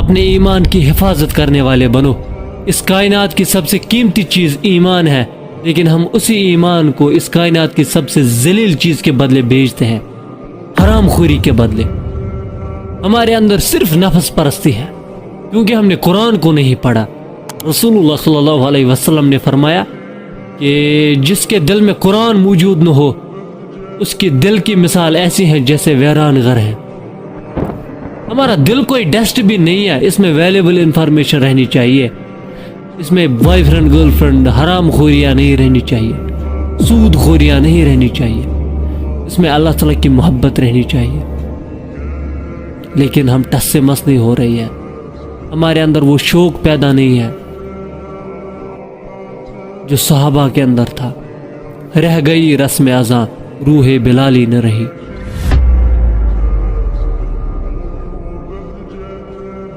اپنے ایمان کی حفاظت کرنے والے بنو۔ اس کائنات کی سب سے قیمتی چیز ایمان ہے، لیکن ہم اسی ایمان کو اس کائنات کی سب سے ذلیل چیز کے بدلے بیچتے ہیں، حرام خوری کے بدلے۔ ہمارے اندر صرف نفس پرستی ہے، کیونکہ ہم نے قرآن کو نہیں پڑھا۔ رسول اللہ صلی اللہ علیہ وسلم نے فرمایا کہ جس کے دل میں قرآن موجود نہ ہو، اس کی دل کی مثال ایسی ہے جیسے ویران گھر ہے۔ ہمارا دل کوئی ڈسٹ بھی نہیں ہے، اس میں ویلیبل انفارمیشن رہنی چاہیے، اس میں بوائے فرینڈ گرل فرینڈ حرام خوریاں نہیں رہنی چاہیے، سود خوریاں نہیں رہنی چاہیے، اس میں اللہ تعالیٰ کی محبت رہنی چاہیے۔ لیکن ہم ٹس سے مس نہیں ہو رہی ہے، ہمارے اندر وہ شوق پیدا نہیں ہے جو صحابہ کے اندر تھا۔ رہ گئی رسم ازاں، روح بلالی نہ رہی۔